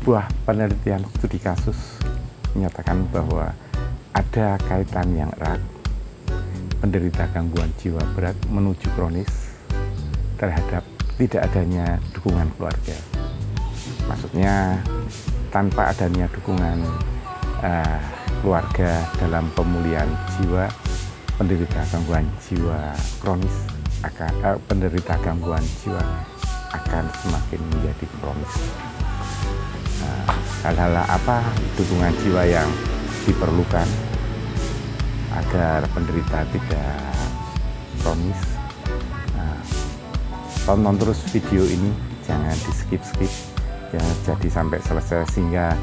Sebuah penelitian studi kasus menyatakan bahwa ada kaitan yang erat penderita gangguan jiwa berat menuju kronis terhadap tidak adanya dukungan keluarga. Maksudnya tanpa adanya dukungan keluarga dalam pemulihan jiwa, penderita gangguan jiwa kronis penderita gangguan jiwa akan semakin menjadi kronis. Hal-hal apa dukungan jiwa yang diperlukan agar penderita tidak kronis? Tonton terus video ini, jangan di skip ya, jadi sampai selesai sehingga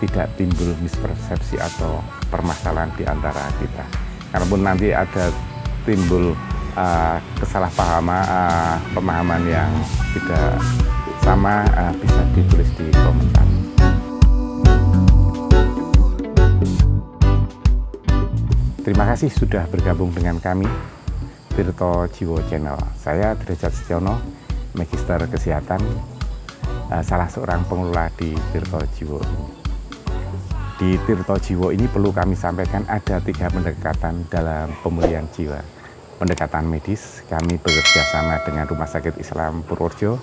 tidak timbul mispersepsi atau permasalahan di antara kita. Kalaupun nanti ada timbul kesalahpahaman, pemahaman yang tidak sama, bisa ditulis di komentar. Terima kasih sudah bergabung dengan kami, Tirto Jiwo Channel. Saya Derajat Setiono, Magister Kesehatan, salah seorang pengelola di Tirto Jiwo ini. Di Tirto Jiwo ini perlu kami sampaikan ada 3 pendekatan dalam pemulihan jiwa. Pendekatan medis, kami bekerja sama dengan Rumah Sakit Islam Purworejo,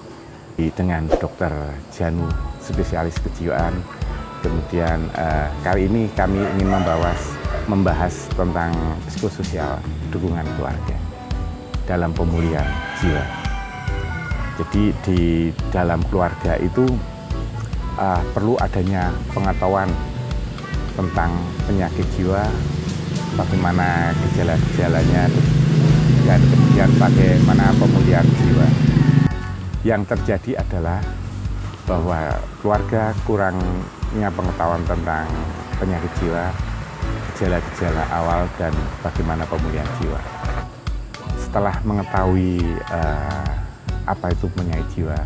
dengan Dr. Janu, spesialis kejiwaan. Kemudian kali ini kami ingin membahas tentang psikososial, dukungan keluarga dalam pemulihan jiwa. Jadi di dalam keluarga itu perlu adanya pengetahuan tentang penyakit jiwa, bagaimana gejala-gejalanya, dan kemudian bagaimana pemulihan jiwa. Yang terjadi adalah bahwa keluarga kurangnya pengetahuan tentang penyakit jiwa, gejala-gejala awal, dan bagaimana pemulihan jiwa. Setelah mengetahui apa itu penyakit jiwa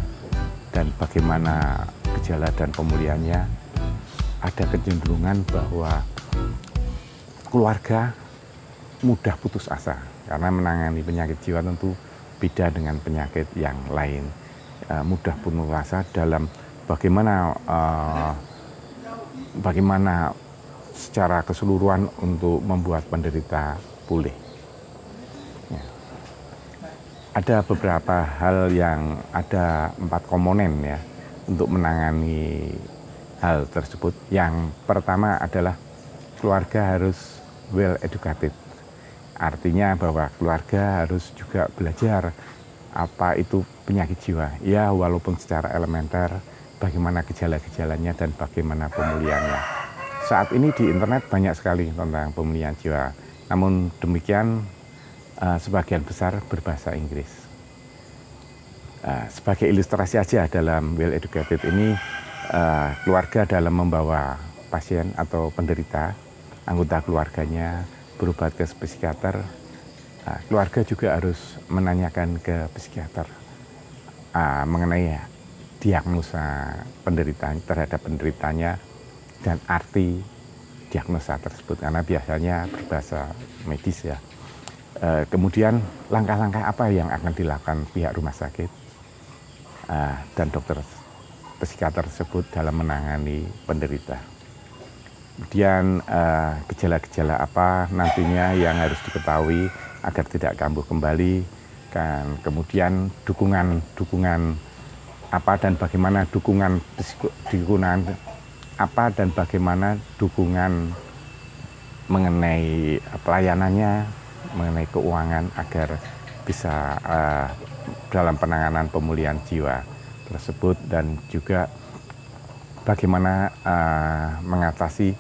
dan bagaimana gejala dan pemulihannya, ada kecenderungan bahwa keluarga mudah putus asa karena menangani penyakit jiwa tentu beda dengan penyakit yang lain. Mudah putus asa dalam bagaimana secara keseluruhan untuk membuat penderita pulih. Ya. Ada beberapa hal yang ada 4 komponen ya untuk menangani hal tersebut. Yang pertama adalah keluarga harus well educated. Artinya bahwa keluarga harus juga belajar apa itu penyakit jiwa. Ya, walaupun secara elementer, bagaimana gejala-gejalanya dan bagaimana pemulihannya. Saat ini di internet banyak sekali tentang pemulihan jiwa. Namun demikian, sebagian besar berbahasa Inggris. Sebagai ilustrasi aja dalam well educated ini, keluarga dalam membawa pasien atau penderita, anggota keluarganya berobat ke psikiater, keluarga juga harus menanyakan ke psikiater mengenai diagnosa terhadap penderitanya dan arti diagnosa tersebut, karena biasanya berbahasa medis ya. Kemudian langkah-langkah apa yang akan dilakukan pihak rumah sakit dan dokter psikiater tersebut dalam menangani penderita. Kemudian gejala-gejala apa nantinya yang harus diketahui agar tidak kambuh kembali, dan kemudian dukungan apa dan bagaimana dukungan apa dan bagaimana dukungan mengenai pelayanannya, mengenai keuangan agar bisa dalam penanganan pemulihan jiwa tersebut, dan juga bagaimana mengatasi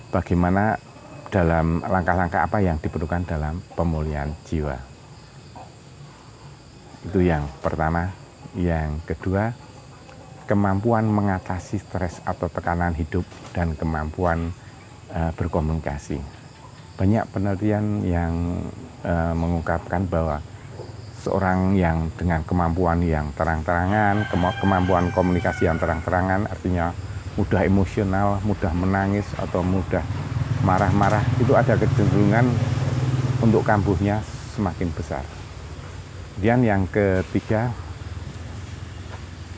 bagaimana dalam langkah-langkah apa yang diperlukan dalam pemulihan jiwa. Itu yang pertama. Yang kedua, kemampuan mengatasi stres atau tekanan hidup dan kemampuan berkomunikasi. Banyak penelitian yang mengungkapkan bahwa seorang yang dengan kemampuan yang terang-terangan, kemampuan komunikasi yang terang-terangan, artinya mudah emosional, mudah menangis, atau mudah marah-marah, itu ada kecenderungan untuk kambuhnya semakin besar. Kemudian yang ketiga,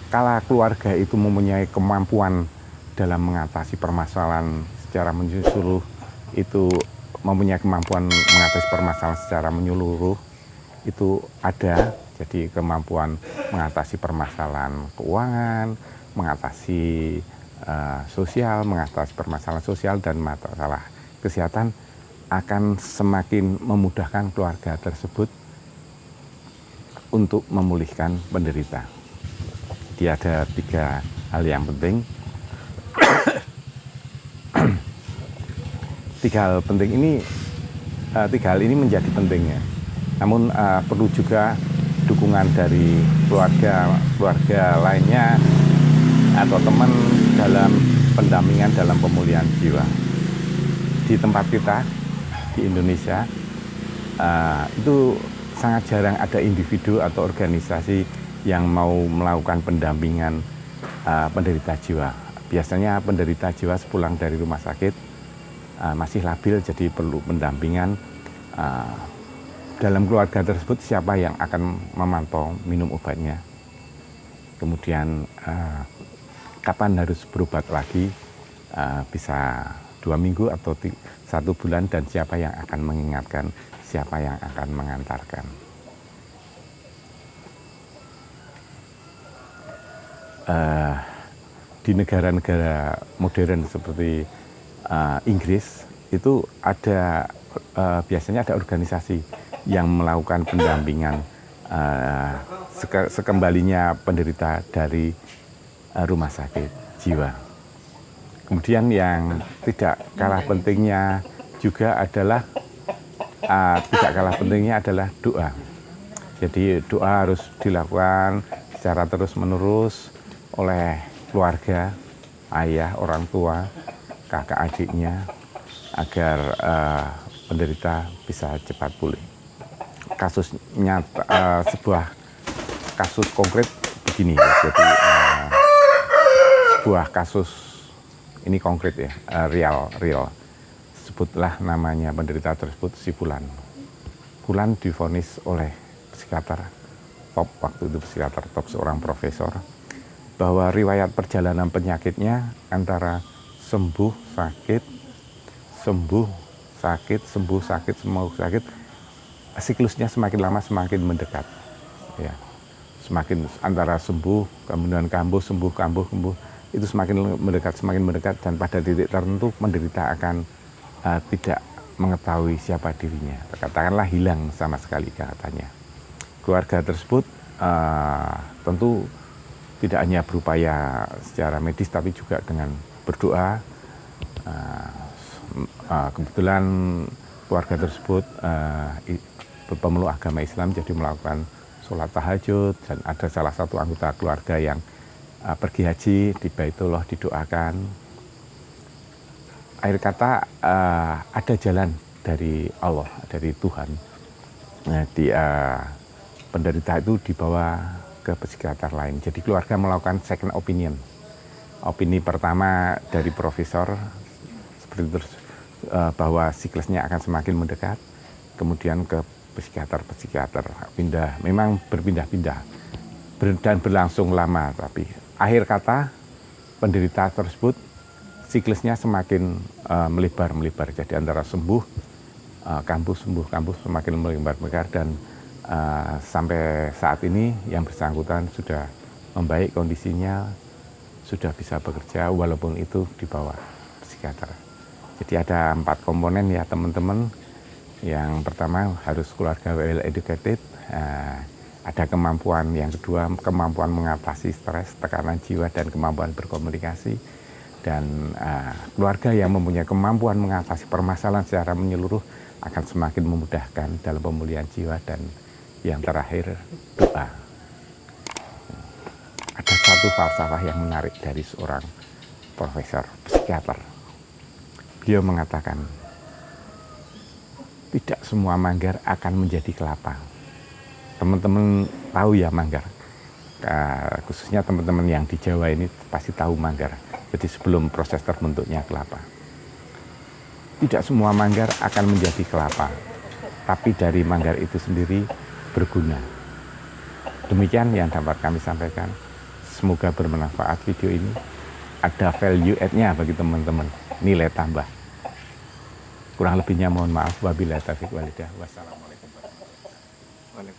kala keluarga itu mempunyai kemampuan dalam mengatasi permasalahan secara menyeluruh itu mempunyai kemampuan mengatasi permasalahan secara menyeluruh itu ada. Jadi kemampuan mengatasi permasalahan keuangan, mengatasi sosial, mengatasi permasalahan sosial dan masalah kesehatan akan semakin memudahkan keluarga tersebut untuk memulihkan penderita. Dia ada 3 hal yang penting. 3 hal penting ini, 3 hal ini menjadi pentingnya. Namun perlu juga dukungan dari keluarga lainnya atau teman dalam pendampingan dalam pemulihan jiwa. Di tempat kita di Indonesia itu sangat jarang ada individu atau organisasi yang mau melakukan pendampingan penderita jiwa. Biasanya penderita jiwa sepulang dari rumah sakit masih labil, jadi perlu pendampingan. Dalam keluarga tersebut siapa yang akan memantau minum obatnya, kemudian kapan harus berobat lagi, bisa 2 minggu atau 1 bulan, dan siapa yang akan mengingatkan, siapa yang akan mengantarkan. Di negara-negara modern seperti Inggris itu ada biasanya ada organisasi yang melakukan pendampingan sekembalinya penderita dari rumah sakit jiwa. Kemudian yang tidak kalah pentingnya juga adalah doa. Jadi doa harus dilakukan secara terus-menerus oleh keluarga, ayah, orang tua, kakak adiknya, agar penderita bisa cepat pulih. Kasusnya sebuah kasus konkret begini, jadi sebuah kasus ini konkret ya, real. Sebutlah namanya penderita tersebut si Fulan. Fulan divonis oleh psikiater top, waktu itu psikiater top, seorang profesor, bahwa riwayat perjalanan penyakitnya antara sembuh sakit, siklusnya semakin lama semakin mendekat, ya, semakin antara sembuh kemudian kambuh, sembuh kambuh, itu semakin mendekat, dan pada titik tertentu penderita akan tidak mengetahui siapa dirinya, katakanlah hilang sama sekali katanya. Keluarga tersebut tentu tidak hanya berupaya secara medis tapi juga dengan berdoa. Kebetulan keluarga tersebut pemeluk agama Islam, jadi melakukan sholat tahajud, dan ada salah satu anggota keluarga yang pergi haji, di Baitullah didoakan. Akhir kata ada jalan dari Allah, dari Tuhan. Nah, penderita itu dibawa ke psikiater lain. Jadi keluarga melakukan second opinion. Opini pertama dari profesor seperti itu, bahwa siklusnya akan semakin mendekat, kemudian ke psikiater memang berpindah-pindah dan berlangsung lama, tapi akhir kata penderita tersebut siklusnya semakin melebar, jadi antara sembuh kambuh semakin melebar, dan sampai saat ini yang bersangkutan sudah membaik kondisinya, sudah bisa bekerja walaupun itu di bawah psikiater. Jadi ada 4 komponen ya teman-teman. Yang pertama harus keluarga well educated, ada kemampuan. Yang kedua kemampuan mengatasi stres, tekanan jiwa, dan kemampuan berkomunikasi. Dan keluarga yang mempunyai kemampuan mengatasi permasalahan secara menyeluruh akan semakin memudahkan dalam pemulihan jiwa. Dan yang terakhir doa. Ada satu falsafah yang menarik dari seorang profesor psikiater. Beliau mengatakan, tidak semua manggar akan menjadi kelapa. Teman-teman tahu ya manggar, khususnya teman-teman yang di Jawa ini pasti tahu manggar. Jadi sebelum proses terbentuknya kelapa. Tidak semua manggar akan menjadi kelapa, tapi dari manggar itu sendiri berguna. Demikian yang dapat kami sampaikan. Semoga bermanfaat video ini. ada value add-nya bagi teman-teman, nilai tambah. Kurang lebihnya mohon maaf. Wabillahi taufiq walhidayah. Wassalamualaikum warahmatullahi wabarakatuh.